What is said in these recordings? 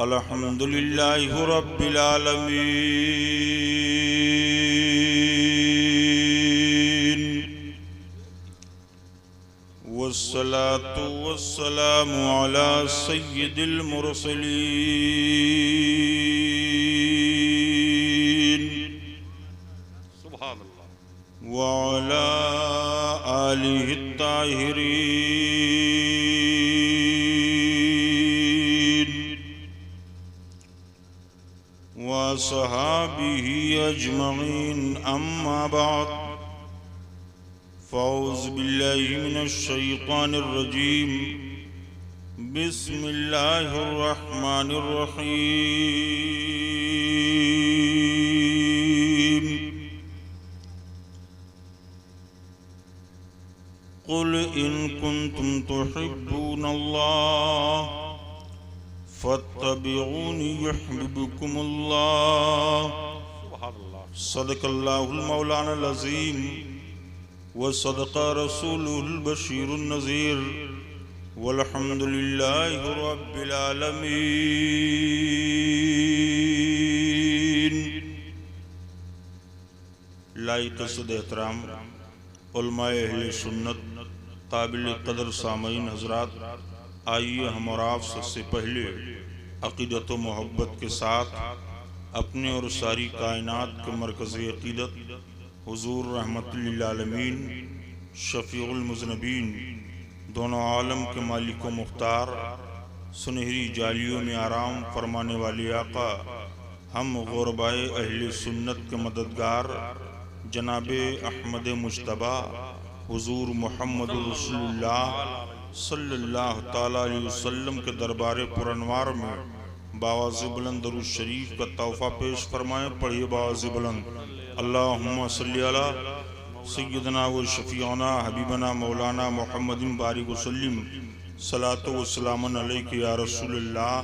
अल्हम्दुलिल्लाहि रब्बिल आलमीन वस्सलातु वस्सलामु अला सय्यिदिल मुरसलीन सुभान अल्लाह व अला आलिहि ताहिरीन व सहाबिही अजमईन अम्मा बाद फ़ौज़ बिल्लाहि मिनश शैतानिर रजीम बिस्मिल्लाहिर रहमानिर रहीम क़ुल इन कुन्तुम तुहिब्बूनल्लाह फत्तबिऊनी युहब्बुकुमुल्लाह सदक़ल्लाहुल मौलानाल अज़ीम व सदक़ रसूलुहुल बशीरुन नज़ीर वल्हम्दुलिल्लाहि रब्बिल आलमीन। लाइक़ सद एहतराम उलमाए अहले सुन्नत काबिल कदर सामईन हज़रात, आइए हम और आप सबसे पहले अक़ीदत व मोहब्बत के साथ अपने और सारी कायनात के मरकज़ी अक़ीदत हुज़ूर रहमतुल लिल आलमीन शफ़ीउल मुज़नबीन दोनों आलम के मालिक व मुख्तार सुनहरी जालियों में आराम फरमाने वाले आका हम ग़ुरबाए अहले सुन्नत के मददगार जनाबे अहमद मुज्तबा हुज़ूर मुहम्मदुर रसूलुल्लाह सल्लल्लाहु ताला अलैहि वसल्लम के दरबार पुरनवार में बावाज़ बुलंद दरूद शरीफ का तोहफ़ा पेश फरमाएँ। पढ़िए बावाज़ बुलंद अल्लाहुम्मा सल्ली अला सय्यदना व शफ़ीअना हबीबना मौलाना मुहम्मदिन बारिक वसल्लिम सलातो व सलामन अलैका या रसूलल्लाह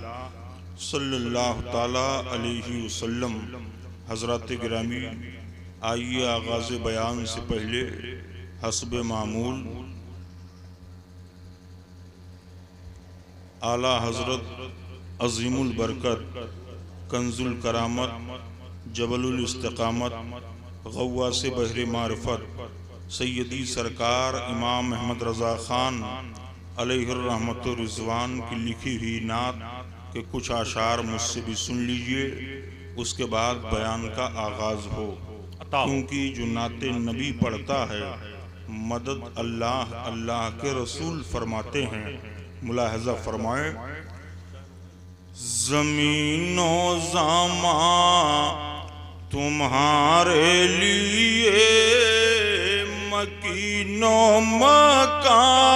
सल्लल्लाहु ताला अलैहि वसल्लम। हज़रात गिरामी, आइए आगाज़ बयान से पहले हस्ब मामूल आला हज़रत अज़ीमुल बरकत कंजुल करामत जबलुल इस्तिक़ामत गव्वास बहरे मारिफत सैयदी सरकार इमाम अहमद रज़ा ख़ान अलैहिर रहमत व रिज़वान की लिखी हुई नात के कुछ आशार मुझसे भी सुन लीजिए, उसके बाद बयान का आगाज़ हो। क्योंकि जो नाते नबी पढ़ता है मदद अल्लाह अल्लाह के रसूल फरमाते हैं। मुलाहज़ा फरमाएं। ज़मीनो ज़मा तुम्हारे लिए मकीनो मकान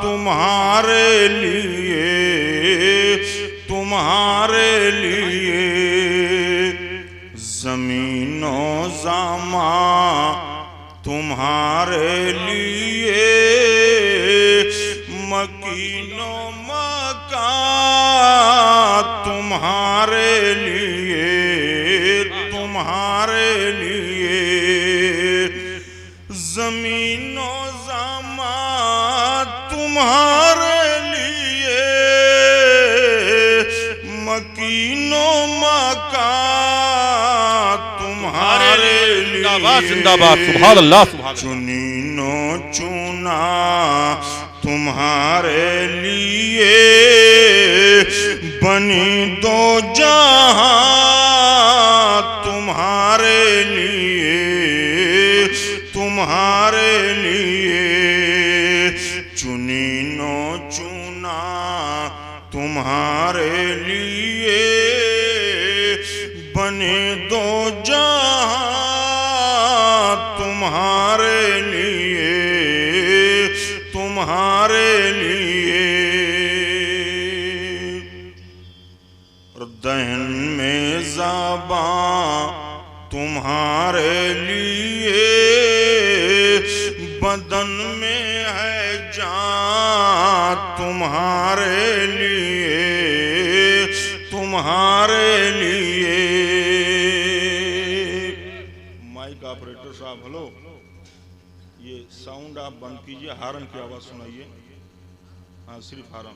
तुम्हारे लिए ज़मीनो ज़मा तुम्हारे लिए मकीनो मकान तुम्हारे लिए ज़मीनो ज़मा तुम्हारे लिए मकीनो मकान तुम्हारे लिए। जिंदाबाद सुभान अल्लाह। चुनीनो चुना तुम्हारे लिए बनी दो जहां तुम्हारे लिए चुनीनो चुना तुम्हारे लिए बने दो जहां तुम्हारे लिए दहन में ज़बां तुम्हारे लिए बदन में है जान तुम्हारे लिए माइक ऑपरेटर साहब हेलो, ये साउंड आप बंद कीजिए, हारन की आवाज़ सुनाइए। हाँ सिर्फ हारन।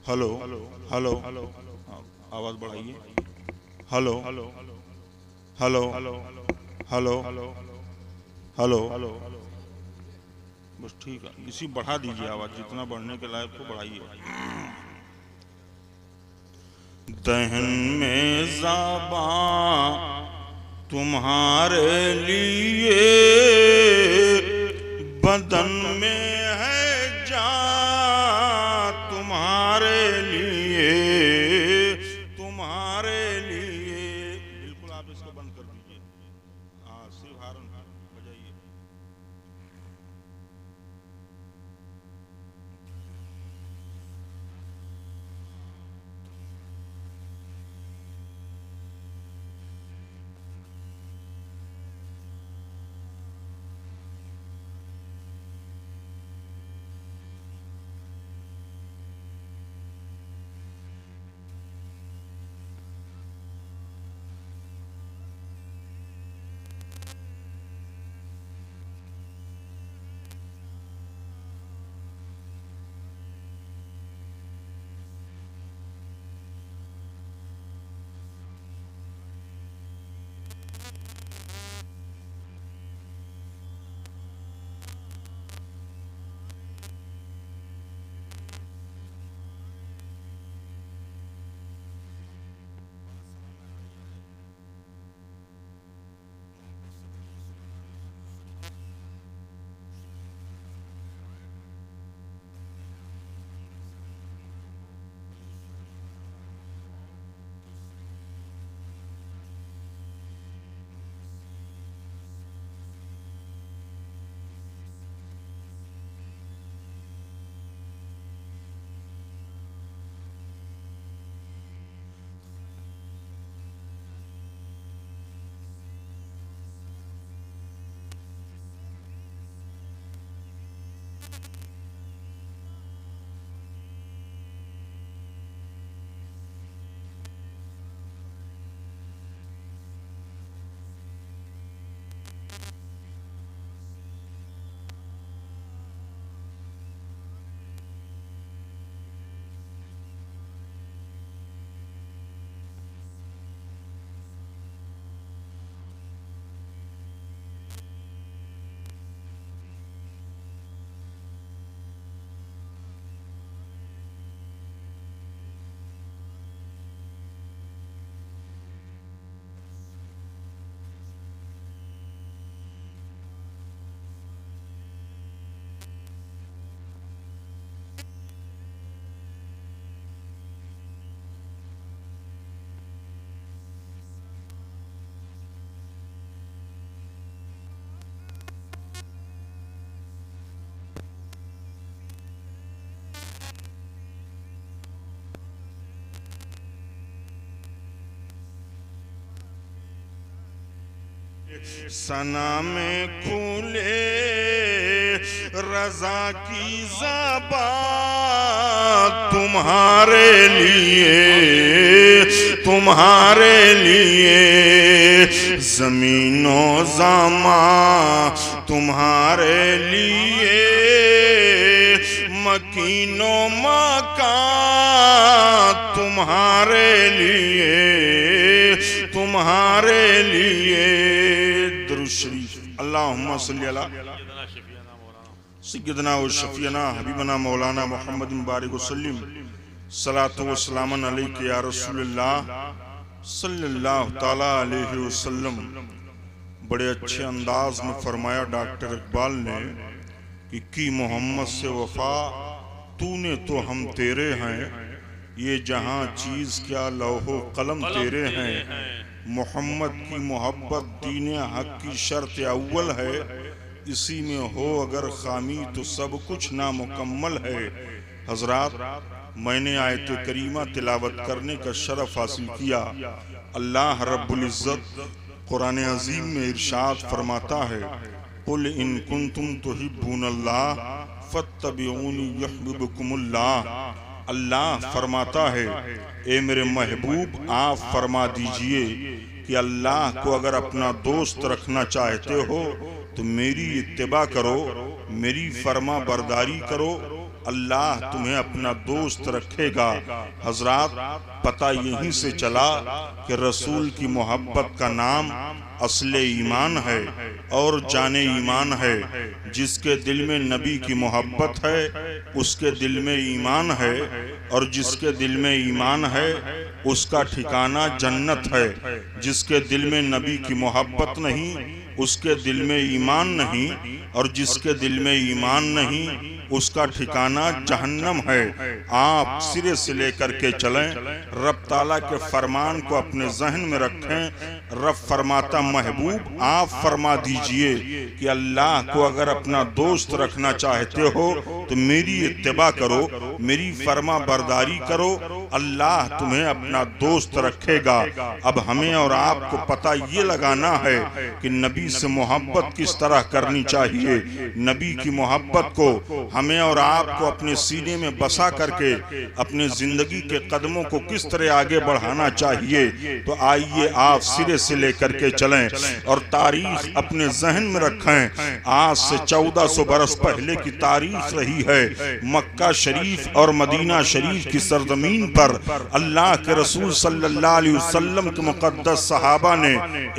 हेलो हेलो, आवाज बढ़ाइए। हेलो हेलो हेलो हेलो, बस ठीक है, इसी बढ़ा दीजिए आवाज, जितना बढ़ने के लायक को बढ़ाइए। दहन में ज़बां तुम्हारे लिए, बदन में है जान तुम्हारे लिए, तुम्हारे लिए। बिल्कुल आप इसको बंद कर दीजिए। हाँ, सिर्फ हारन बजाइए। सना में खुले रजा की ज़बान तुम्हारे लिए, तुम्हारे लिए। ज़मीनो ज़मा तुम्हारे लिए, मकीनो मकान तुम्हारे लिए, तुम्हारे लिए। दुरूद शरीफ। अल्लाहुम्मा सल्ली अला सय्यदना व शफीना हबीबना मौलाना मोहम्मद बारिक वसल्लम। सलातो व सलामन अलैका या रसूलल्लाह सल्लल्लाहु ताला अलैहि वसल्लम। बड़े अच्छे अंदाज में फरमाया डॉक्टर इकबाल ने कि मोहम्मद से वफा तूने तो हम तेरे हैं, ये जहां चीज क्या लौहो कलम तेरे हैं। मोहम्मद की मोहब्बत दीन हक की शर्त अव्वल है, इसी में हो अगर खामी तो सब कुछ नामुकम्मल है। हजरात, मैंने आयत करीमा तिलावत करने का शरफ हासिल किया। अल्लाह रब्बुल इज्जत कुरान अजीम में इरशाद फरमाता है, कुल इन कुंतुम तुहिब्बूनल्लाह फत्तबिऊनी युहब्बुकुमुल्लाह। अल्लाह फरमाता है, ए मेरे महबूब आप फरमा दीजिए कि अल्लाह को अगर अपना दोस्त रखना चाहते हो तो मेरी इत्तिबा करो, मेरी फरमा बरदारी करो, अल्लाह तुम्हें अपना दोस्त रखेगा। हजरात, पता यहीं से चला कि रसूल की मोहब्बत का नाम असले ईमान है और जाने ईमान है। जिसके दिल में नबी की मोहब्बत है उसके दिल में ईमान है, और जिसके दिल में ईमान है उसका ठिकाना जन्नत है। जिसके दिल में नबी की मोहब्बत नहीं उसके दिल में ईमान नहीं, और जिसके दिल में ईमान नहीं उसका ठिकाना जहन्नम है। आप सिरे से लेकर के चलें, रब ताला के फरमान को अपने जहन में रखें। रब फरमाता, महबूब आप फरमा दीजिए कि अल्लाह को अगर अपना दोस्त रखना चाहते हो तो मेरी इत्तिबा करो, मेरी फरमा बरदारी करो, अल्लाह तुम्हें अपना दोस्त रखेगा। अब हमें और आपको पता ये लगाना है कि नबी से मोहब्बत किस तरह करनी चाहिए। नबी की मोहब्बत को हमें और आपको अपने सीने में बसा करके अपने जिंदगी के कदमों को किस तरह आगे बढ़ाना चाहिए। तो आइए आप सिरे से लेकर के चलें और तारीख अपने जहन में रखें। आज से 1400 बरस पहले की तारीख रही है। मक्का शरीफ और मदीना शरीफ की सरजमीन पर अल्लाह के रसूल सल्लल्लाहु अलैहि वसल्लम के मुकद्दस सहाबा ने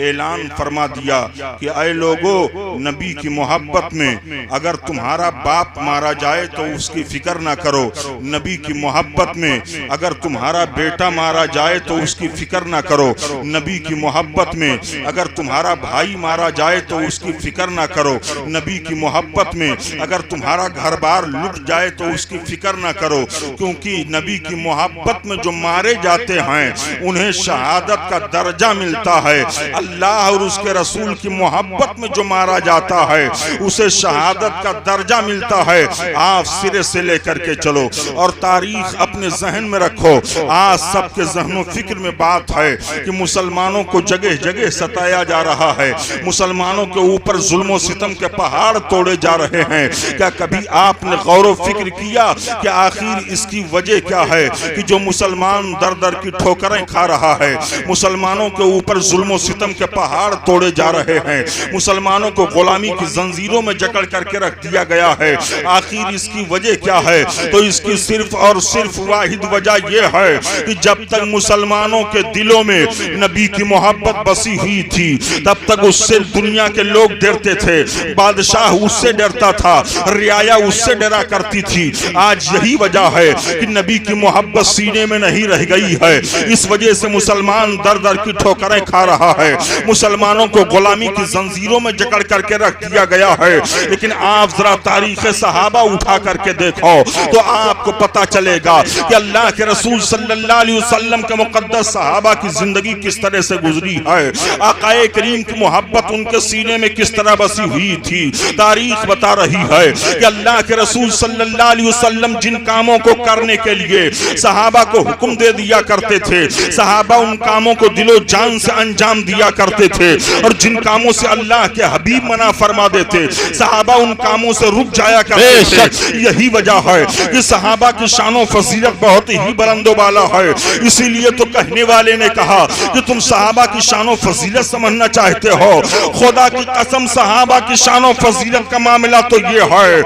ऐलान फरमा दिया कि ऐ लोगो, नबी की मोहब्बत में अगर तुम्हारा बाप मारा जाए तो उसकी फिक्र ना करो। नबी की मोहब्बत में अगर तुम्हारा बेटा मारा जाए तो उसकी फिक्र ना करो। नबी की मोहब्बत में अगर तुम्हारा भाई मारा जाए तो उसकी फिक्र ना करो। नबी की मोहब्बत में अगर तुम्हारा घर बार लुट जाए तो उसकी फिक्र ना करो, क्योंकि नबी की मोहब्बत में जो मारे जाते हैं उन्हें शहादत का दर्जा मिलता है। अल्लाह और उसके रसूल की मोहब्बत में जो मारा जाता है उसे शहादत का दर्जा मिलता है। आप सिरे से लेकर के चलो और तारीख अपने जहन में रखो। आज सबके जहनों फिक्र में बात है कि मुसलमानों को जगह जगह सताया जा रहा है, मुसलमानों के ऊपर जुल्म सितम के पहाड़ तोड़े जा रहे हैं। क्या कभी आपने गौर फिक्र किया कि आखिर इसकी वजह क्या है कि जो मुसलमान दर दर की ठोकरें खा रहा है, मुसलमानों के ऊपर जुल्म सितम के पहाड़ तोड़े जा रहे हैं, मुसलमानों को गुलामी की जंजीरों में जकड़ करके रख दिया गया है। आखिर इसकी वजह क्या है? तो इसकी सिर्फ और सिर्फ वाहिद वजह यह है कि जब तक मुसलमानों के दिलों में नबी की मोहब्बत बसी हुई थी तब तक उससे दुनिया के लोग डरते थे, बादशाह उससे डरता था, रियाया उससे डरा करती थी। आज यही वजह है कि नबी की मोहब्बत सीने में नहीं रह गई है। इस वजह से मुसलमान दर दर की ठोकरें खा रहा है, मुसलमानों को गुलामी की जंजीरों में जकड़ करके रख दिया गया है। लेकिन आप जरा तारीख सहाबा उठा करके देखो तो आपको पता चलेगा कि अल्लाह के रसूल सल्लल्लाहु अलैहि वसल्लम के मुकद्दस सहाबा की जिंदगी किस तरह से गुजरी है, आकाए करीम की मोहब्बत उनके सीने में किस तरह बसी हुई थी। तारीख बता रही है कि अल्लाह के रसूल सल्लल्लाहु अलैहि वसल्लम जिन कामों को करने के लिए सहाबा को हुक्म दे दिया करते थे, सहाबा उन कामों को दिलो जान से अंजाम दिया करते थे, और जिन कामों से अल्लाह के हबीब मना फरमा देते सहाबा उन कामों से रुक जाया करते थे। यही वजह है कि सहाबा की शानो फजीलत बहुत ही बुलंदो बाला है। इसीलिए तो कहने वाले ने कहा कि तुम सहाबा की शानो फजीलत समझना चाहते हो, खुदा की कसम सहाबा की शानो फजीलत का मामला तो ये है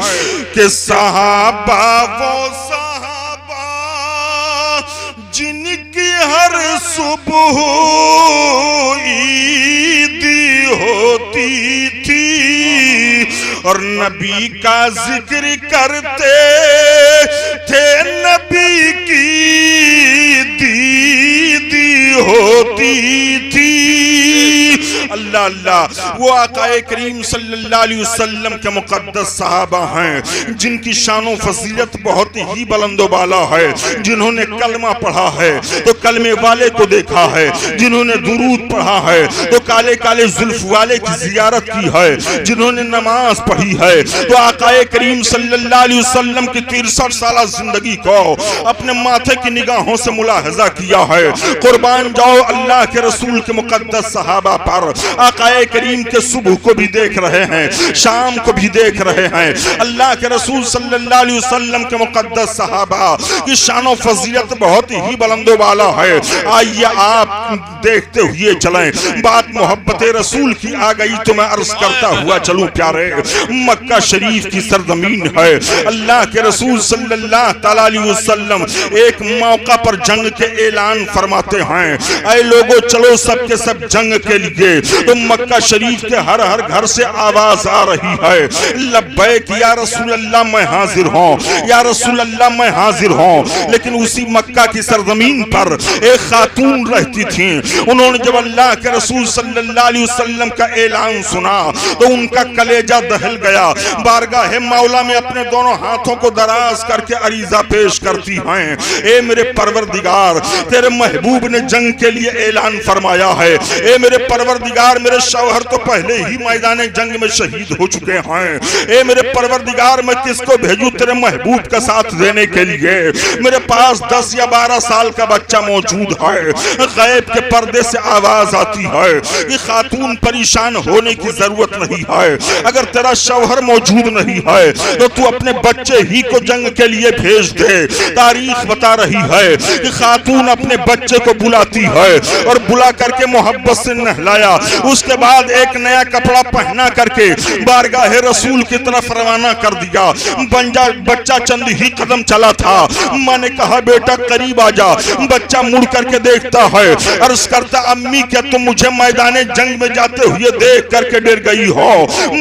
कि सहाबा वो सहाबा जिनकी हर सुबह ईद होती थी और नबी का जिक्र करते थे, नबी की दीदी होती थी। अल्लाह अल्लाह, वो आकाए करीम सल्लल्लाहु अलैहि वसल्लम के मुकद्दस सहाबा हैं जिनकी शानो फजीलत बहुत ही बुलंदो बाला है, जिन्होंने कलमा पढ़ा है तो कलमे वाले को देखा है, जिन्होंने दुरूद पढ़ा है तो काले काले जुल्फ वाले की जियारत की है, जिन्होंने नमाज पढ़ी है तो आकाए करीम सल्लल्लाहु अलैहि वसल्लम की 63 साल जिंदगी को अपने माथे की निगाहों से मुलाहजा किया है। कुर्बान जाओ अल्लाह के रसूल के मुकद्दस सहाबा पर। आकाए करीम के सुबह को भी देख रहे हैं, शाम को भी देख रहे हैं। अल्लाह के रसूल सल्लल्लाहु अलैहि वसल्लम के मुकद्दस सहाबा की शानो फजीलत बहुत ही बुलंदो वाला है। आइए आप देखते हुए चलें। बात मोहब्बत रसूल की आ गई तो मैं अर्ज करता हुआ चलूं प्यारे, मक्का शरीफ की सरजमीन है। अल्लाह के रसूल सल्लल्लाहु अलैहि वसल्लम एक मौका पर जंग के ऐलान फरमाते हैं, ऐ लोगों चलो सब के सब जंग के लिए। तो मक्का शरीफ के हर हर घर से आवाज आ रही है, लब्बैक या रसूल अल्लाह मैं हाजिर हूँ, या रसूल अल्लाह मैं हाजिर हूँ। लेकिन उसी मक्का की सरजमीन पर एक खातून रहती थी। उन्होंने जब अल्लाह के रसूल सल्लल्लाहु अलैहि वसल्लम का ऐलान सुना तो उनका कलेजा दहल गया। बारगाह मौला में अपने दोनों हाथों को दराज करके अरीजा पेश करती हैं, ए मेरे परवरदिगार तेरे महबूब ने जंग के लिए ऐलान फरमाया है। ए मेरे परवरदिगार मेरे शौहर तो पहले ही मैदान जंग में शहीद हो चुके हैं। ए मेरे परवरदिगार मैं किसको भेजूं तेरे महबूब का साथ देने के लिए? मेरे पास 10 या 12 साल का बच्चा मौजूद है। गैब के पर्दे से आवाज आती है, ये खातून परेशान होने की जरूरत नहीं है। अगर तेरा शौहर मौजूद नहीं है तो तू अपने बच्चे ही को जंग के लिए भेज दे। तारीख बता रही है कि खातून अपने बच्चे को बुलाती है और बुला करके मोहब्बत से नहलाया। उसके बाद एक नया कपड़ा पहना करके बारगाह रसूल की तरफ रवाना कर दिया। बच्चा चंद ही कदम चला था, माँ ने कहा बेटा करीब आ जा। बच्चा मुड़ करके देखता है, अर्ज करता अम्मी क्या तुम मुझे मैदान जंग में जाते हुए देख करके डर गई हो?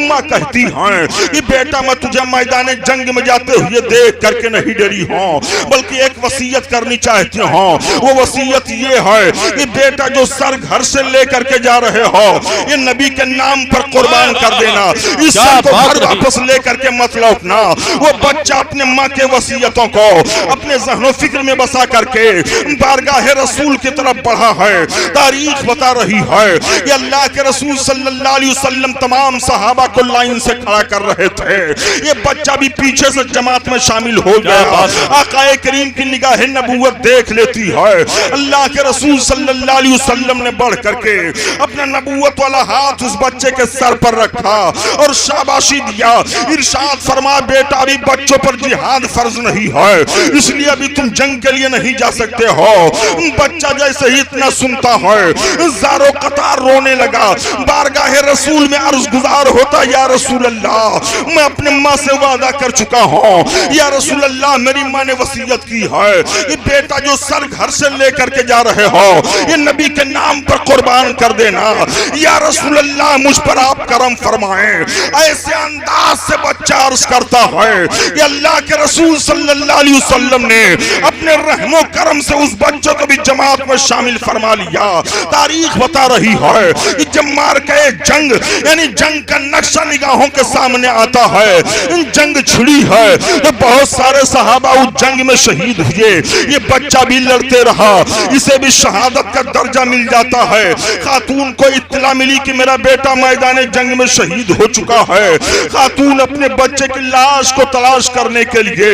माँ कहती है कि बेटा मैं तुझे मैदान जंग में जाते हुए देख करके नहीं डरी हूँ, बल्कि एक वसीयत करनी चाहती हूँ। वो वसीयत ये है कि बेटा जो सर घर से लेकर के जा रहे हो ये नबी के नाम पर कुर्बान कर देना। इस सर को घर वापस लेकर के मत लौटना। वो बच्चा अपने माँ के वसीयतों को अपने ज़हनो फिक्र में बसा करके बारगाह रसूल की तरफ बढ़ा है। तारीख बता रही है कि अल्लाह के रसूल सल्लल्लाहु अलैहि वसल्लम तमाम सहाबा को लाइन से खड़ा कर रहे थे। ये बच्चा भी पीछे से जमात में शामिल हो गया। आकाए करीम की निगाह नबूवत देख लेती है। अल्लाह के रसूल सल्लल्लाहु अलैहि वसल्लम ने बढ़ करके अपना नबूवत वाला हाथ उस बच्चे के सर पर रखा और शाबाशी दिया। इरशाद फरमा बेटा अभी बच्चों पर जिहाद फर्ज नहीं है, इसलिए अभी तुम जंग के लिए नहीं जा सकते हो। बच्चा जैसे ही इतना सुनता है ज़ारो कतार रोने लगा। बारगाह रसूल में अर्ज गुजार होता या रसूल अल्लाह मैं अपने माँ से वादा कर चुका हूँ, या रसूल अल्लाह मेरी माँ ने वसीयत की है कि बेटा जो सर घर से लेकर के जा रहे हो ये नबी के नाम पर कुर्बान कर देना। या रसूल अल्लाह मुझ पर आप करम फरमाएं। ऐसे अंदाज से बच्चा अर्ज करता है कि अल्लाह के रसूल सल्लल्लाहु अलैहि वसल्लम ने अपने रहमो करम से उस बच्चे को भी जमात में शामिल फरमा लिया। तारीख बता रही है कि जब मार्के जंग यानी जंग का नक्शा निगाहों के सामने आता है, जंग छिड़ी है तो बहुत सारे सहाबा उस जंग में शहीद हुए। ये बच्चा भी लड़ते रहा, इसे भी शहादत का दर्जा मिल जाता है। खातून को इत्तला मिली कि मेरा बेटा मैदान जंग में शहीद हो चुका है। खातून अपने बच्चे की लाश को तलाश करने के लिए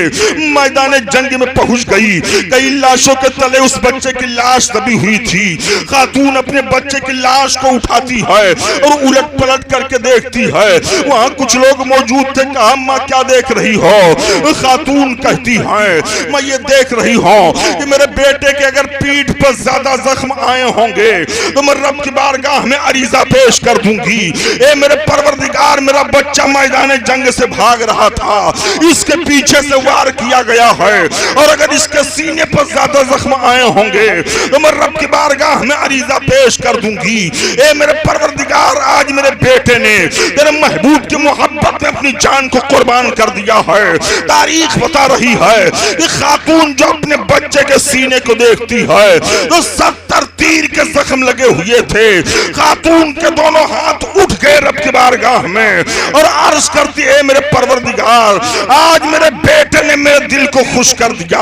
मैदान जंग में पहुंच गई। कई लाशों के तले उस बच्चे की लाश दबी हुई थी। खातून अपने बच्चे की लाश को उठाती है और उलट पलट करके देखती है, वहां कुछ लोग मौजूद थे। कहा माँ क्या देख रही हो? खातून कहती है मैं ये देख रही हूँ कि मेरे बेटे के अगर पीठ पर ज्यादा जख्म आए होंगे तो मैं रब की बारगाह में अरीजा पेश कर दूंगी। ए मेरे परवरदिगार मेरा बच्चा मैदान जंग से भाग रहा था, इसके पीछे से वार किया गया है और अगर इसके सीने पर ज्यादा जख्म आए होंगे तो मैं रब की बारगाह में अरीजा पेश कर दूंगी। ए मेरे परवरदिगार आज मेरे बेटे ने तेरे महबूब की मोहब्बत में अपनी जान को कुर्बान कर दिया है। तारीख बता रही है कि खातून जो अपने बच्चे के सीने को देखती है तो 70 तीर के जख्म लगे हुए थे। खातून के दोनों हाथ उठ गए रब की बारगाह में और अर्ज करती है मेरे परवरदिगार आज मेरे बेटे ने मेरे दिल को खुश कर दिया।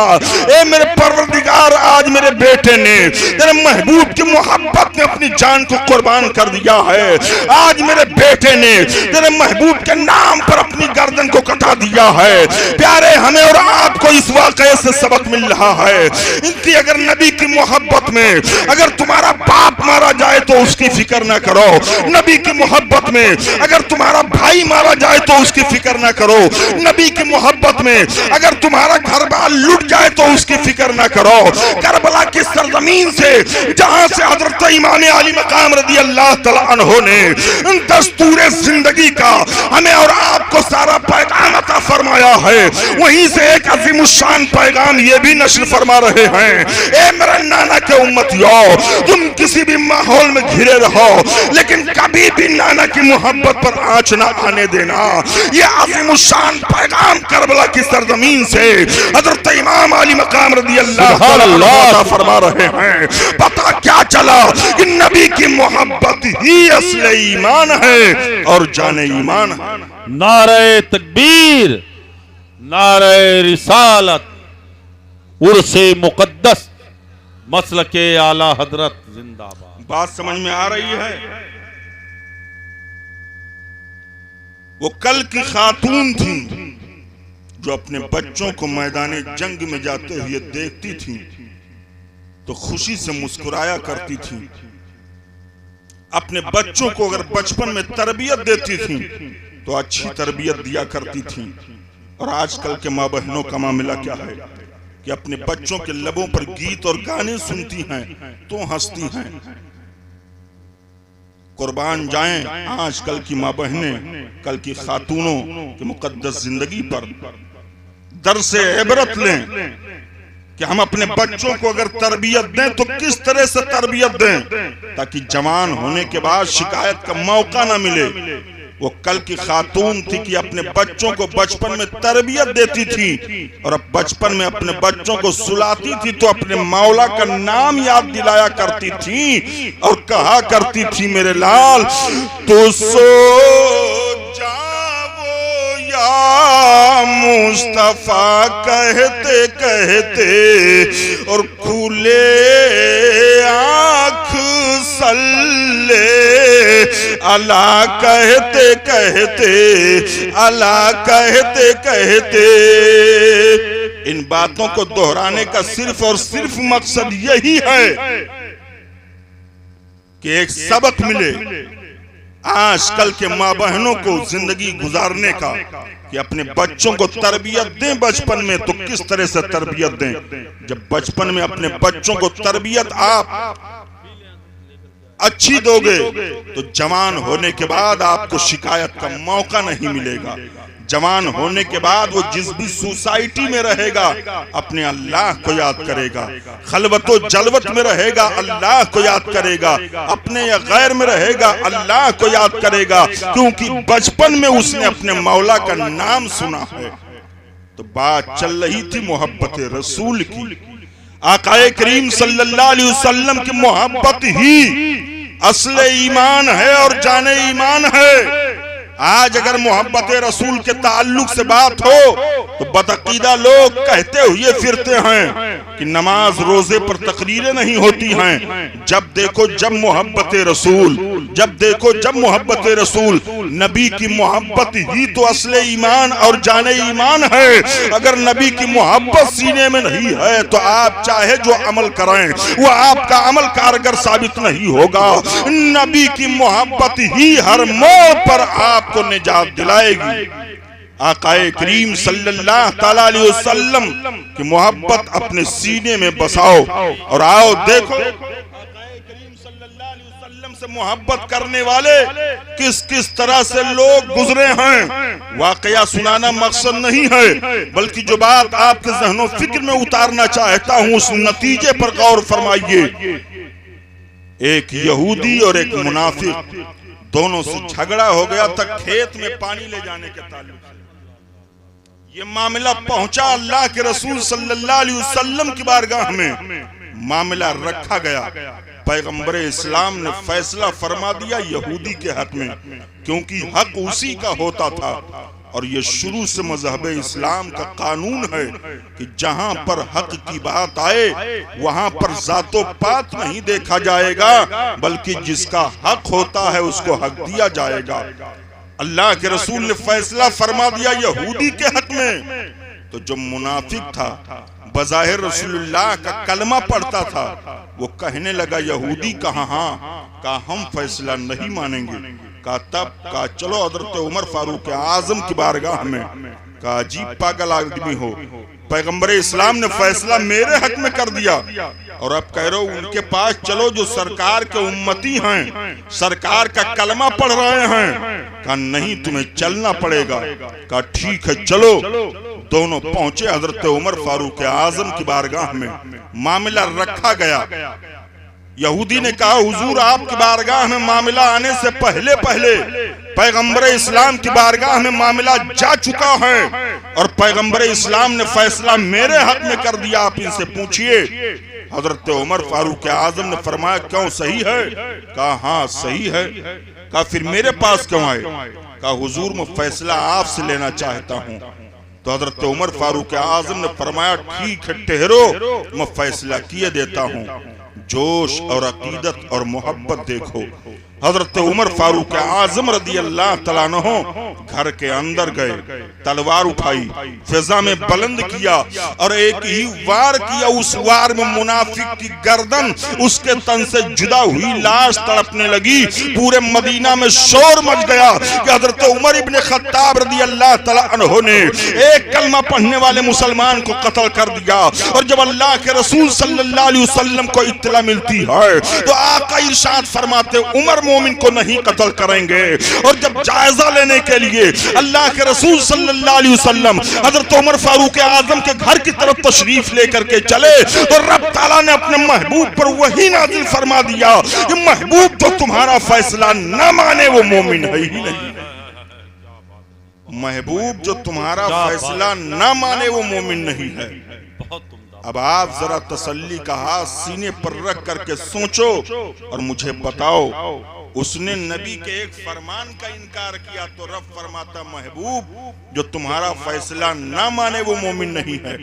ए मेरे परवरदिगार आज मेरे बेटे ने तेरे महबूब की मोहब्बत में अपनी जान को कुर्बान कर दिया है। आज मेरे बेटे ने तेरे महबूब के नाम पर अपनी गर्दन को कटा दिया है। प्यारे हमें और आपको इस वाक़ये से सबक मिल रहा है कि अगर नबी की मोहब्बत में अगर तुम्हारा बाप मारा जाए तो उसकी फिक्र ना करो, नबी की मोहब्बत मोहब्बत में अगर तुम्हारा भाई मारा जाए तो उसकी फिक्र ना करो, नबी की मोहब्बत में अगर तुम्हारा घर बार लुट जाए तो उसकी फिक्र ना करो। करबला की सरजमीन से जहां से हजरत इमाम अली मकाम रज़ी अल्लाह तआला अन्हु ने दस्तूरे जिंदगी का हमें और आपको सारा पैगाम अता फरमाया है, वहीं से एक अज़ीमुश्शान पैगाम ये भी नश्र फरमा रहे हैं। ए मेरे नाना के उम्मतियों, तुम किसी भी माहौल में घिरे रहो लेकिन कभी भी नाना की मोहब्बत पर आंच ना आने देना। ये अज़ीमुश्शान पैगाम करबला की सरजमीन से हजरत इमाम अली मकाम रज़ी अल्लाह तआला फरमा रहे हैं। पता क्या चला कि नबी की मोहब्बत ही असले ईमान है और जाने ईमान है। नारे तकबीर, नारे रिसालत, उर्से मुकद्दस, मसलके आला हजरत जिंदाबाद। बात समझ में आ रही है? वो कल की खातून थी जो अपने बच्चों को मैदाने जंग में जाते हुए देखती थी तो खुशी से मुस्कुराया करती थी। अपने बच्चों को अगर बचपन में तरबियत देती थी तो अच्छी तरबियत दिया करती थी। और आजकल के माँ बहनों का मामला क्या है कि अपने बच्चों के लबों पर गीत और गाने सुनती हैं तो हंसती हैं। कुर्बान जाएं आजकल की माँ बहनें कल की खातूनों की मुकद्दस जिंदगी पर दर्से इबरत लें कि हम अपने बच्चों को अगर तरबियत दें तो किस तरह से तरबियत दें ताकि जवान होने के बाद शिकायत का मौका ना मिले। वो कल की खातून थी कि अपने बच्चों को बचपन में तरबियत देती थी और अब बचपन में अपने बच्चों को सुलाती थी तो अपने मौला का नाम याद दिलाया करती थी और कहा करती थी, मेरे लाल तो सो जाओ या मुस्तफा कहते कहते और खुले आँख सल्ले अला कहते कहते, अला कहते कहते। इन बातों को दोहराने का सिर्फ और सिर्फ मकसद यही है कि एक सबक मिले आजकल के माँ बहनों को जिंदगी गुजारने का कि अपने बच्चों को तरबियत दें बचपन में तो किस तरह से तरबियत दें। जब बचपन में अपने बच्चों को तरबियत आप अच्छी दोगे तो जवान होने के बाद आपको शिकायत का मौका नहीं मिलेगा। जवान होने के बाद वो जिस भी सोसाइटी में रहेगा अपने अल्लाह को याद करेगा, खलवतो जलवत में रहेगा अल्लाह को याद करेगा, अपने या गैर में रहेगा अल्लाह को याद करेगा, क्योंकि बचपन में उसने अपने मौला का नाम सुना है। तो बात चल रही थी मोहब्बत रसूल की। आकाए करीम सल्लल्लाहु अलैहि वसल्लम की मोहब्बत ही असले ईमान है और जाने ईमान है। आज अगर मोहब्बत रसूल के ताल्लुक से बात हो तो बदअकीदा लोग कहते हुए फिरते हैं कि नमाज रोजे पर तकरीरें नहीं होती हैं। जब देखो जब मोहब्बत रसूल, जब देखो जब मोहब्बत रसूल। नबी की मोहब्बत ही तो असले ईमान और जाने ईमान है। अगर नबी की मोहब्बत सीने में नहीं है तो आप चाहे जो अमल करें वो आपका अमल कारगर साबित नहीं होगा। नबी की मोहब्बत ही हर मोड़ पर आपको निजात दिलाएगी। आकाए करीम सल्लल्लाहु ताला अलैहि वसल्लम की मोहब्बत अपने सीने में बसाओ और आओ देखो आकाए करीम सल्लल्लाहु अलैहि वसल्लम से मोहब्बत करने वाले किस किस तरह से लोग गुजरे हैं। वाकया सुनाना मकसद नहीं है बल्कि जो बात आपके ज़हनो फिक्र में उतारना चाहता हूँ उस नतीजे पर गौर फरमाइए। एक यहूदी और एक मुनाफिक दोनों से झगड़ा हो गया था खेत में पानी ले जाने के ताल्लुक से। ये मामला पहुंचा अल्लाह के रसूल सल्लल्लाहु अलैहि वसल्लम की बारगाह में। मामला रखा गया, पैगंबर इस्लाम ने फैसला फरमा दिया यहूदी के हक में, क्योंकि हक उसी का होता था। और ये शुरू से मजहब इस्लाम का कानून है कि जहां पर हक की बात आए वहां पर जातो पात नहीं देखा जाएगा बल्कि जिसका हक होता है उसको हक दिया जाएगा। अल्लाह के रसूल ने फैसला फरमा दिया यहूदी के हक में। तो जो मुनाफिक था बज़ाहिर रसूलुल्लाह का कलमा पढ़ता था वो कहने लगा यहूदी कहा, हाँ कहा हम फैसला नहीं मानेंगे। कहा तब, कहा चलो हजरत उमर फारूक आजम की बारगाह में। कहा अजीब पागल आदमी हो, पैगंबर इस्लाम ने फैसला मेरे हक में कर दिया और अब कह रहे हो उनके पास चलो जो सरकार के उम्मती हैं, सरकार का कलमा पढ़ रहे हैं। कहा नहीं, तुम्हें चलना पड़ेगा। कहा ठीक है चलो। दोनों पहुंचे हजरत उमर फारूक आजम की बारगाह में। मामला रखा गया। यहूदी ने कहा हुजूर आपकी बारगाह में मामला आने से पहले पहले पैगंबर इस्लाम की बारगाह में मामला जा चुका है और पैगंबर इस्लाम ने फैसला मेरे हक में कर दिया, आप इनसे पूछिए। हजरत उमर फारूक आजम ने फरमाया क्यों, सही है? कहा हाँ सही है। कहा फिर मेरे पास क्यों आए? कहा हुजूर मैं फैसला आपसे लेना चाहता हूँ। तो हजरत उमर फारूक आजम ने फरमाया ठीक है ठहरो, मैं फैसला किए देता हूँ। जोश और अकीदत और मोहब्बत देखो। हजरत उमर फारूक आजम रदी अल्लाह तआला अन्हु घर के अंदर गए, तलवार उठाई, फिजा में बुलंद किया और एक ही वार किया। उस वार में मुनाफिक की गर्दन उसके तन से जुदा हुई लाश तड़पने लगी। पूरे मदीना में शोर मच गया कि हजरत उमर इब्ने खत्ताब रदी अल्लाह तआला अन्हु ने एक कलमा पढ़ने वाले मुसलमान को कत्ल कर दिया। और जब अल्लाह के रसूल सल्लल्लाहु अलैहि वसल्लम को इत्तला मिलती है तो आका इरशाद फरमाते उमर मोमिन को नहीं कत्ल करेंगे। और जब जायजा लेने के लिए अल्लाह के रसूल सल्लल्लाहु अलैहि वसल्लम हजरत उमर फारूक आजम के घर की तरफ तशरीफ लेकर के चले तो रब ताला ने अपने महबूब पर वही नाजिल फरमा दिया कि महबूब जो तुम्हारा फैसला न माने वो मोमिन है ही नहीं। महबूब जो तुम्हारा फैसला न माने वो मोमिन नहीं है। अब आप जरा तसल्ली का हाथ सीने पर रख करके सोचो और मुझे बताओ, उसने नबी के एक फरमान का इनकार किया तो रब फरमाता महबूब जो तुम्हारा फैसला ना माने वो मोमिन नहीं है।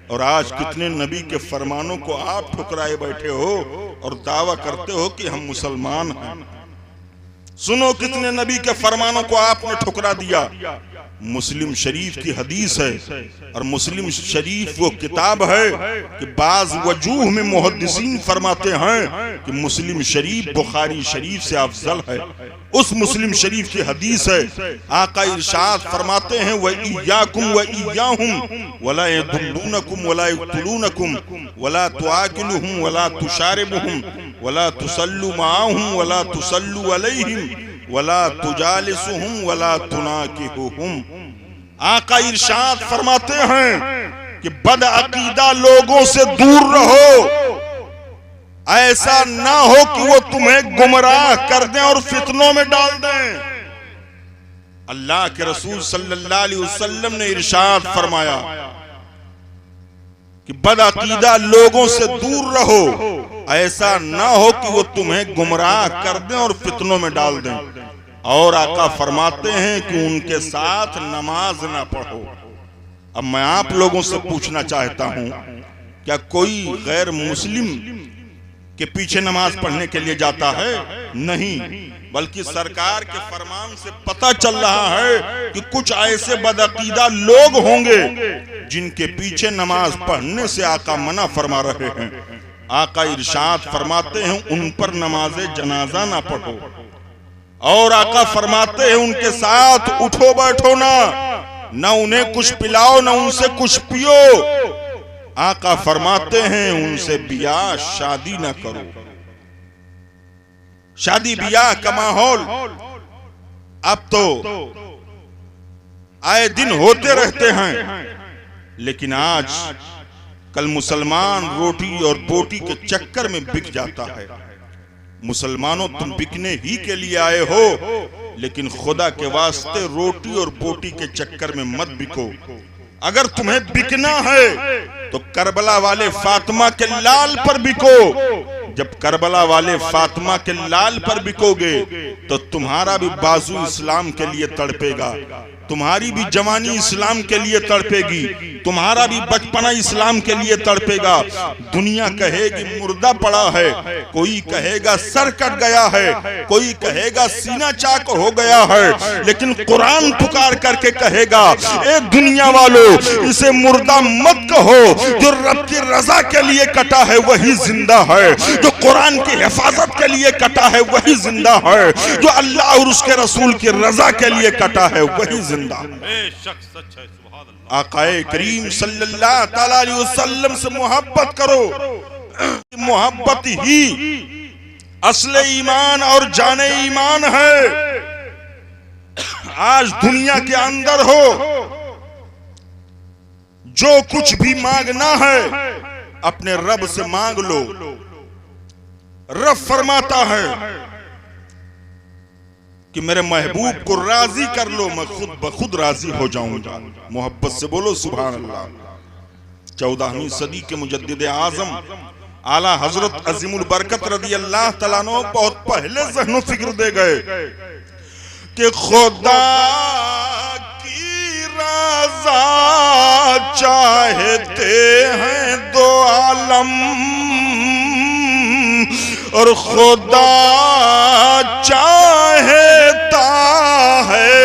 और आज कितने नबी के फरमानों को आप ठुकराए बैठे हो और दावा करते हो कि हम मुसलमान हैं। सुनो कितने नबी के फरमानों को आपने ठुकरा दिया। मुस्लिम शरीफ की हदीस है और मुस्लिम शरीफ वो किताब है कि बाज वजूह में मुहद्दिसीन फरमाते हैं कि मुस्लिम शरीफ बुखारी शरीफ से अफजल है। उस मुस्लिम शरीफ की हदीस है, आका इरशाद फरमाते हैं व इय्याकुम व इय्याहुम वला यदुल्लूनकुम वला यक्तुलूनकुम वला तुआकिलुहुम वला तुशारिबुहुम वला तुसल्लु माअहुम वला तुसल्लु अलैहिम वला तुजालिसुहुम वला तुनाकिहुहुम। आका इरशाद फरमाते हैं कि बदअकीदा लोगों से दूर रहो, ऐसा ना हो कि वो तुम्हें गुमराह कर दें और फितनों में डाल दें। अल्लाह के रसूल सल्लल्लाहु अलैहि वसल्लम ने इरशाद फरमाया कि बदअकीदा लोगों से दूर रहो, ऐसा ना हो कि वो तुम्हें गुमराह कर दें और फितनों में डाल दें। और आका फरमाते हैं कि उनके साथ नमाज ना पढ़ो। अब मैं आप लोगों से पूछना चाहता हूं, क्या कोई गैर मुस्लिम के पीछे नमाज पढ़ने के लिए जाता है? नहीं, बल्कि सरकार के फरमान से पता चल रहा है कि कुछ ऐसे बदअकीदा लोग होंगे जिनके पीछे नमाज पढ़ने से आका मना फरमा रहे हैं। आका इरशाद फरमाते हैं उन पर नमाज जनाजा ना पढ़ो। और आका फरमाते हैं उनके साथ उठो बैठो ना उन्हें कुछ पिलाओ ना उनसे कुछ पियो। आका फरमाते हैं उनसे बियाह शादी ना करो। शादी बियाह का माहौल अब तो आए दिन होते रहते हैं, लेकिन आज कल मुसलमान रोटी और बोटी के चक्कर में बिक जाता है। मुसलमानों तुम बिकने ही के लिए आए हो, लेकिन खुदा के वास्ते रोटी और बोटी के चक्कर में मत बिको। अगर तुम्हें बिकना है तो करबला वाले फातिमा के लाल पर बिको। जब करबला वाले फातिमा के लाल पर बिकोगे तो तुम्हारा भी बाजू इस्लाम के लिए तड़पेगा, तुम्हारी भी जवानी इस्लाम के लिए तड़पेगी, तुम्हारा भी बचपना इस्लाम के लिए तड़पेगा। दुनिया कहेगी मुर्दा पड़ा है, कोई कहेगा सर कट गया है, कोई कहेगा सीना चाक हो गया है, लेकिन कुरान पुकार करके कहेगा ए दुनिया वालों, इसे मुर्दा मत कहो, जो रब की रजा के लिए कटा है वही जिंदा है, जो कुरान की हिफाजत के लिए कटा है वही जिंदा है, जो अल्लाह और उसके रसूल की रजा के लिए कटा है वही जिंदा। आकाए करीम सल्लल्लाहु अलैहि वसल्लम से मोहब्बत करो, मोहब्बत ही असले ईमान और जाने ईमान है। आज दुनिया के अंदर हो, जो कुछ भी मांगना है अपने रब से मांग लो। रब फरमाता है कि मेरे महबूब को राजी कर लो, मैं खुद ब खुद राजी हो जाऊंगा। मोहब्बत से बोलो सुभान अल्लाह। 14वीं सदी के मुजद्दिद आजम आला हजरत अजीमुल बरकत रदी अल्लाह तआला अन्हु बहुत पहले ज़हनो फिक्र दे गए कि खुदा की रज़ा चाहते हैं दो आलम, और खुदा चाहता है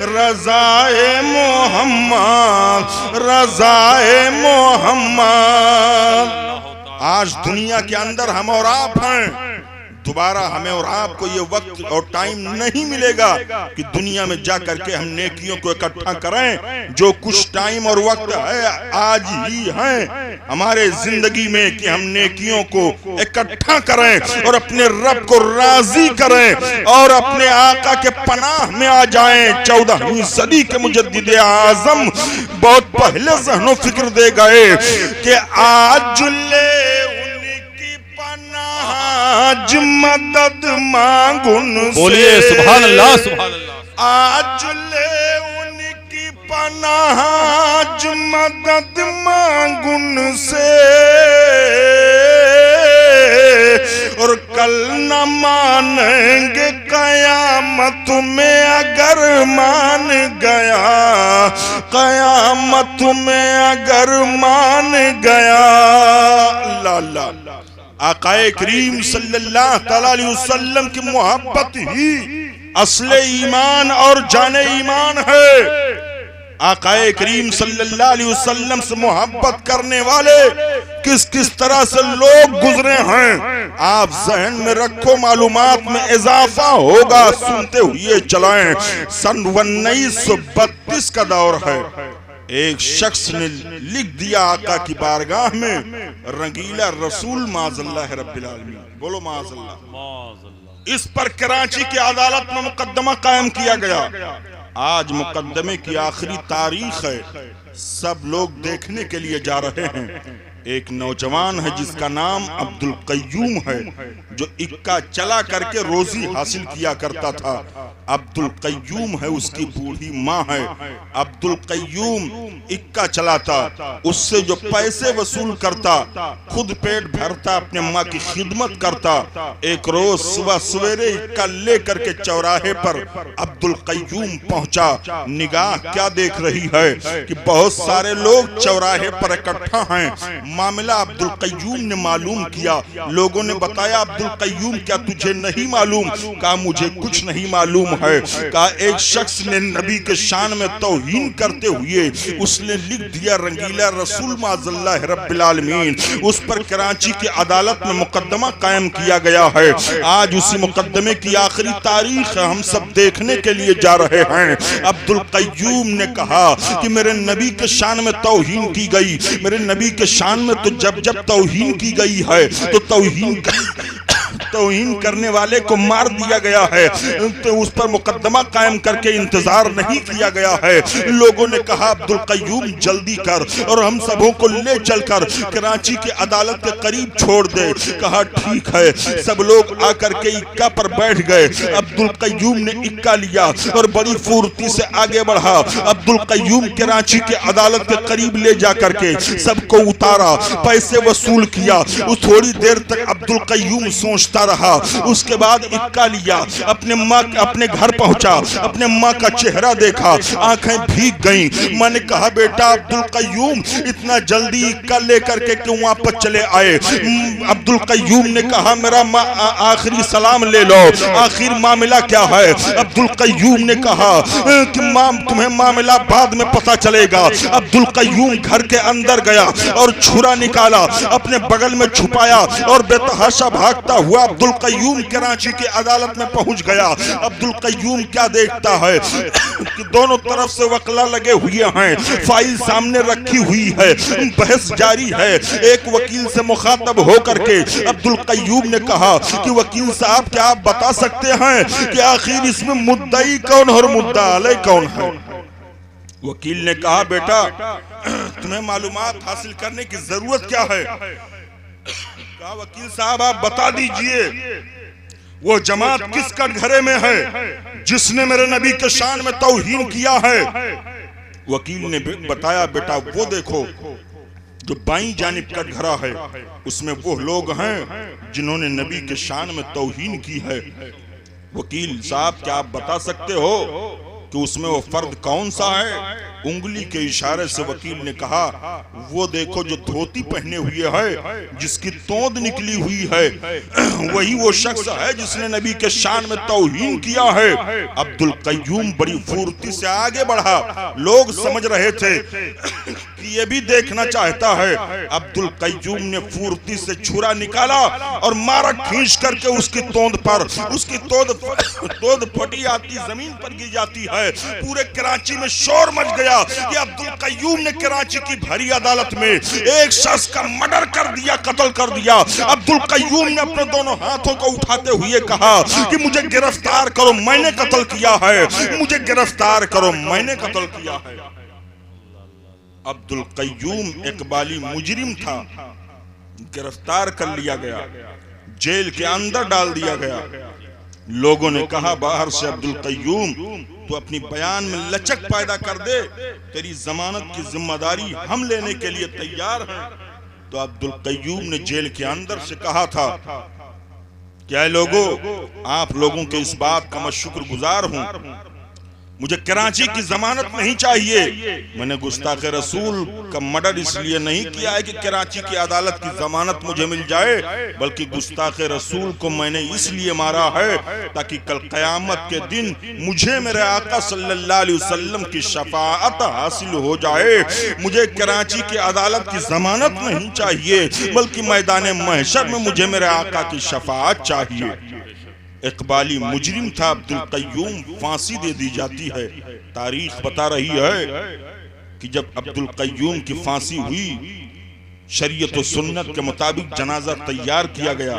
रज़ाए मोहम्मद, रज़ाए मोहम्मद। आज दुनिया के अंदर हम और आप हैं, दोबारा हमें और आपको ये वक्त और टाइम नहीं मिलेगा कि दुनिया में जा करके हम नेकियों को इकट्ठा करें। जो कुछ टाइम और वक्त है आज ही है हमारे जिंदगी में कि हम नेकियों को इकट्ठा करें और अपने रब को राजी करें और अपने आका के पनाह में आ जाएं। 14वीं सदी के मुजद्दिद आजम बहुत पहले ज़हनो फिक्र दे गए कि आज आज मदद मांगुन से, बोलिए सुभान अल्लाह सुभान अल्लाह। आज ले उनकी पनाह, आज मदद मांगुन से, और कल न मानेंगे कयामत में अगर मान गया, कयामत में अगर मान गया। अल्लाह आकाए करीम सल्लल्लाहु अलैहि वसल्लम की मोहब्बत ही असले ईमान और जाने ईमान है। आकाए करीम सल्लल्लाहु अलैहि वसल्लम से मोहब्बत करने वाले किस किस तरह से लोग गुजरे हैं आप जहन में रखो, मालूमात में इजाफा होगा, सुनते हुए चलाएं। सन 1932 का दौर है। एक शख्स ने लिख दिया आका की बारगाह में, रंगीला रसूल माज़ल्लाह रब्बिल आलमीन, बोलो माज़ल्लाह। इस पर कराची की अदालत में मुकदमा कायम किया गया। आज मुकदमे की आखिरी तारीख है, सब लोग देखने के लिए जा रहे हैं। एक नौजवान है जिसका नाम अब्दुल कय्यूम है, जो इक्का चला करके रोजी हासिल किया करता था। अब्दुल कय्यूम है, उसकी बूढ़ी माँ है। अब्दुल कय्यूम इक्का चलाता, उससे जो पैसे वसूल करता, खुद पेट भरता, अपने माँ की खिदमत करता। एक रोज सुबह सवेरे इक्का ले करके चौराहे पर अब्दुल कय्यूम पहुंचा। निगाह क्या देख रही है कि बहुत सारे लोग चौराहे पर इकट्ठा हैं। मामला अब्दुल कय्यूम ने मालूम किया। लोगों ने बताया अब्दुल कय्यूम क्या तुझे नहीं मालूम? कहा मुझे कुछ नहीं मालूम है। कहा एक शख्स ने नबी के शान में तौहीन करते हुए उसने लिख दिया रंगीला रसूल माज़ल्लाह रब्बिल आलमीन। उस पर कराची की अदालत में मुकदमा कायम किया गया है। आज उसी मुकदमे की आखिरी तारीख है, हम सब देखने के लिए जा रहे हैं। अब्दुल कय्यूम ने कहा कि मेरे नबी के शान में तौहीन की गई, मेरे नबी के शान में तो जब जब तौहीन की गई है तो तौहीन करने वाले को मार दिया गया है, तो उस पर मुकदमा कायम करके इंतजार नहीं किया गया है। लोगों ने कहा अब्दुल कय्यूम जल्दी कर और हम सबों को ले चलकर कराची की अदालत के करीब छोड़ दे। कहा ठीक है। सब लोग आकर के इक्का पर बैठ गए। अब्दुल कय्यूम ने इक्का लिया और बड़ी फुर्ती से आगे बढ़ा। अब्दुल कय्यूम कराची की अदालत के करीब ले जाकर के सबको उतारा, पैसे वसूल किया। उस थोड़ी देर तक अब्दुल कय्यूम सोचता रहा। उसके बाद इक्का लिया, अपने घर पहुंचा, अपने माँ का चेहरा देखा, आंखें भीग गईं। मैंने कहा बेटा अब्दुल कय्यूम इतना जल्दी इक्का लेकर के क्यों वापस चले आए? अब्दुल कय्यूम ने कहा मेरा आखिरी सलाम ले लो, आखिर मामला क्या है? अब्दुल कय्यूम ने कहा कि तुम्हें मामला बाद में पता चलेगा। अब्दुल कय्यूम घर के अंदर गया और छुरा निकाला, अपने बगल में छुपाया और बेतहाशा भागता हुआ अब्दुल कय्यूम कराची की अदालत में पहुंच गया। अब्दुल कय्यूम क्या देखता है कि दोनों तरफ से वकला लगे हुए हैं, फाइल सामने रखी हुई है, बहस जारी है। एक वकील से मुखातब होकर के अब्दुल कय्यूम ने कहा कि वकील साहब क्या आप बता सकते हैं कि आखिर इसमें मुद्दई कौन और मुद्दा अलय कौन है? वकील ने कहा बेटा तुम्हें मालूमात हासिल करने की जरूरत क्या है? कहा वकील साहब आप बता दीजिए वो जमात किस कटघरे में है जिसने मेरे नबी के शान में तौहीन किया है? वकील ने बताया बेटा वो देखो जो बाईं जानिब कटघरा है उसमें वो लोग हैं जिन्होंने नबी के शान में तौहीन की है। वकील साहब क्या आप बता सकते हो कि उसमें वो फर्द कौन सा है? उंगली के इशारे से वकील ने कहा वो देखो जो धोती पहने हुए है, जिसकी तोंद निकली हुई है, वही वो शख्स है जिसने नबी के शान में तौहीन किया है। अब्दुल कय्यूम बड़ी फुर्ती से आगे बढ़ा। लोग समझ रहे थे कि ये भी देखना चाहता है। अब्दुल कय्यूम ने फुर्ती से छुरा निकाला और मारा खींच करके उसकी तोंद पर। उसकी तोंद फटी आती जमीन पर गिर जाती है। पूरे कराची में शोर मच गया कि अब्दुल कय्यूम ने कराची की भरी अदालत में एक शख्स का मर्डर कर दिया, कत्ल कर दिया। अब्दुल कय्यूम ने अपने दोनों हाथों को उठाते हुए कहा कि मुझे गिरफ्तार करो, मैंने कत्ल किया है, मुझे गिरफ्तार करो, मैंने कत्ल किया है। अब्दुल कय्यूम इकबाली मुजरिम था, गिरफ्तार कर लिया गया, जेल के अंदर डाल दिया गया। लोगों ने कहा बाहर से अब्दुल कय्यूम तो अपनी बयान में लचक पैदा कर दे, तेरी जमानत की जिम्मेदारी हम लेने के लिए तैयार हैं। तो अब्दुल कय्यूम ने जेल के अंदर से कहा था क्या लोगों आप लोगों के इस बात का मैं शुक्रगुजार हूं, मुझे कराची की जमानत नहीं चाहिए। मैंने गुस्ताख रसूल का मर्डर इसलिए नहीं किया है कि कराची की अदालत की जमानत मुझे मिल जाए, बल्कि गुस्ताख रसूल को मैंने इसलिए मारा है ताकि कल क़यामत के दिन मुझे मेरे आका सल्लल्लाहु अलैहि वसल्लम की शफाअत हासिल हो जाए। मुझे कराची की अदालत की जमानत नहीं चाहिए, बल्कि मैदान महशर में मुझे मेरे आका की शफाअत चाहिए। इकबाली मुजरिम था अब्दुल कय्यूम, फांसी दे दी जाती है। तारीख बता रही है कि जब अब्दुल कय्यूम की फांसी हुई, शरीयत और सुन्नत के मुताबिक जनाजा तैयार किया गया।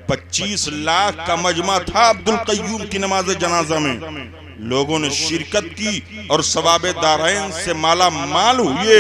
25 लाख का मजमा था अब्दुल कय्यूम की नमाज जनाजा में। लोगों ने शिरकत की और सवाबे दारैन से माला माल हुए।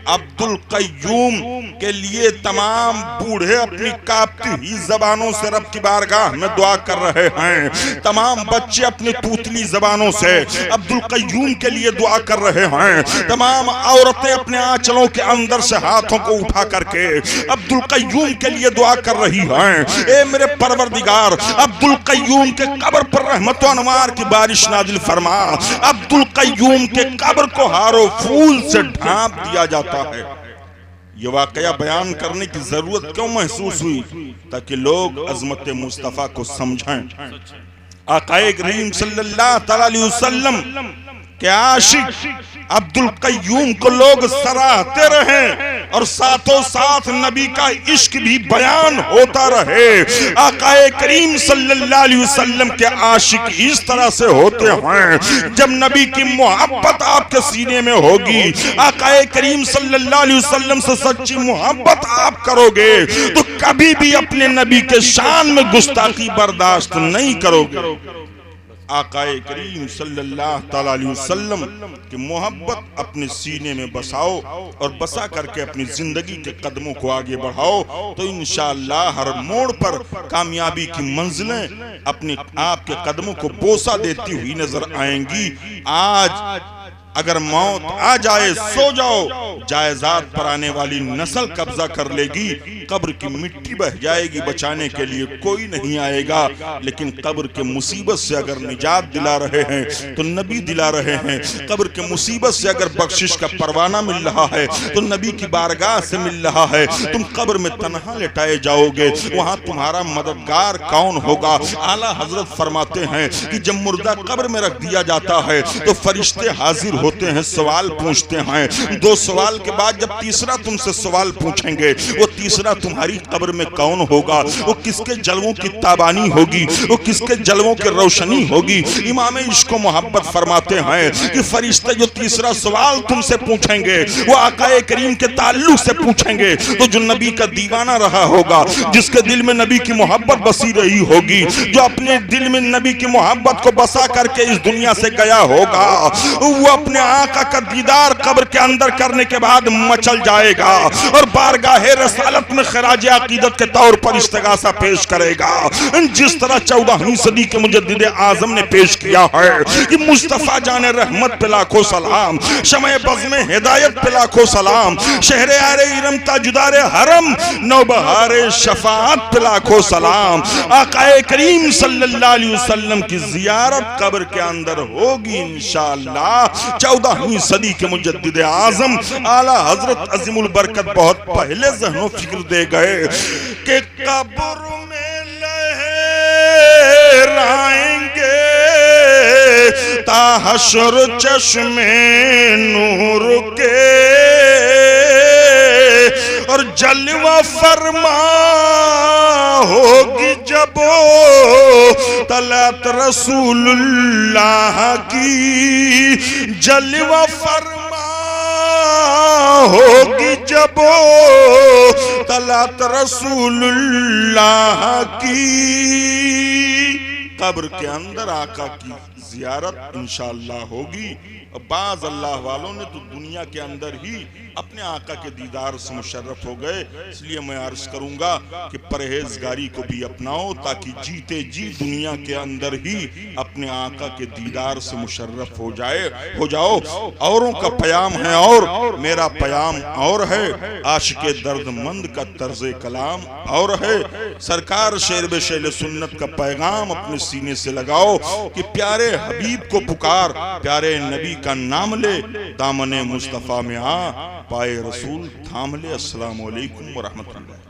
अब्दुल कय्यूम के लिए तमाम बूढ़े अपनी कांपती हुई जबानों से रब की बारगाह में दुआ कर रहे हैं। तमाम बच्चे अपनी तूतली जबानों से अब्दुल कय्यूम के लिए दुआ कर रहे हैं। तमाम औरतें अपने आंचलों के अंदर से हाथों को उठा करके अब्दुल कय्यूम के लिए दुआ कर रही हैं। ए मेरे परवरदिगार, अब्दुल कय्यूम के कब्र पर रहमत व अनवार की बारिश नाजिल फरमा। अब्दुल कय्यूम के कब्र को हारो फूल से ढांप दिया जाता है। ये वाकया बयान करने की जरूरत क्यों महसूस हुई? ताकि लोग अजमत मुस्तफा को समझें। आकाए करीम सल्लल्लाहु अलैहि वसल्लम के आशिक अब्दुल कय्यूम को लोग सराहते रहे और साथों साथ नबी का इश्क भी बयान होता रहे। आकाए करीम सल्लल्लाहु अलैहि वसल्लम के आशिक इस तरह से होते हैं, जब नबी की मोहब्बत आपके सीने में होगी, आकाए करीम सल्लल्लाहु अलैहि वसल्लम से सच्ची मोहब्बत आप करोगे तो कभी भी अपने नबी के शान में गुस्ताखी बर्दाश्त नहीं करोगे। आकाए करीम सल्लल्लाहु अलैहि वसल्लम की मोहब्बत अपने सीने में बसाओ और बसा करके अपनी जिंदगी के कदमों को आगे बढ़ाओ तो इंशाअल्लाह हर मोड़ पर कामयाबी की मंजिलें अपने आप के कदमों को बोसा देती हुई नजर आएंगी। आज अगर मौत आ जाए सो जाओ, जायदाद पर आने वाली नस्ल कब्जा कर लेगी, कब्र की मिट्टी बह जाएगी, बचाने के लिए कोई नहीं आएगा। लेकिन कब्र के मुसीबत से अगर निजात दिला रहे हैं तो नबी दिला रहे हैं। कब्र के मुसीबत से अगर बख्शिश का परवाना मिल रहा है तो नबी की बारगाह से मिल रहा है। तुम कब्र में तन्हा लेटाए जाओगे, वहां तुम्हारा मददगार कौन होगा? आला हजरत फरमाते हैं कि जब मुर्दा कब्र में रख दिया जाता है तो फरिश्ते हाजिर होते हैं, सवाल पूछते हैं। 2 सवाल के बाद जब तीसरा तुमसे सवाल पूछेंगे, वो तीसरा तुम्हारी कब्र में कौन होगा? वो किसके जलवों की ताबानी होगी? वो किसके जलवों की रोशनी होगी? इमाम इश्क मोहब्बत फरमाते हैं कि फरिश्ते जो तीसरा सवाल तुमसे पूछेंगे वो आकाए करीम के ताल्लुक से पूछेंगे। तो जो नबी का दीवाना रहा होगा, जिसके दिल में नबी की मोहब्बत बसी रही होगी, जो अपने दिल में नबी की मोहब्बत को बसा करके इस दुनिया से गया होगा, वो अपने आका का दीदार कब्र के अंदर करने के बाद मचल जाएगा और बारगाहे रसालत में खराज अकीदत के तौर पर इस्तिगासा पेश करेगा। जिस तरह 14वीं सदी के मुजद्दिद आजम ने पेश किया है कि मुस्तफा जाने रहमत पे लाखों सलाम, शमे बज़्म हिदायत पे लाखों सलाम, शहरे आरे इरम ताजुदारे हरम, नौबहारे शफाअत पे लाखों सलाम। आकाए करीम सल्लल्लाहु अलैहि वसल्लम की जियारत कब्र के अंदर होगी इंशाअल्लाह। 14वीं सदी के मुजद्दिद आजम आला हजरत अजीमुल बरकत बहुत पहले ज़हनो फिक्र दे गए कि कब्र में लहराएंगे ताहशर चश्मे नूर के, और जलवा फरमा होगी जब तलत रसूलुल्लाह की, जलवा फरमा होगी जब तलत रसूलुल्लाह की। कब्र के अंदर आका की जियारत इंशाअल्लाह होगी। और बाज अल्लाह वालों ने तो दुनिया के अंदर ही अपने आका के दीदार से मुशर्रफ हो गए। इसलिए मैं अर्ज करूंगा कि परहेजगारी को भी अपनाओ ताकि जीते जी दुनिया के अंदर ही अपने आका के दीदार से मुशर्रफ हो जाओ। औरों का पयाम है और मेरा पयाम और है, आशिके दर्दमंद का तर्ज कलाम और है। सरकार शेर बे शेर सुन्नत का पैगाम अपने सीने से लगाओ कि प्यारे हबीब को पुकार, प्यारे नबी का नाम ले, दामने मुस्तफा में आ, पाए रसूल थाम ले। अस्सलामु अलैकुम व रहमतुल्लाह।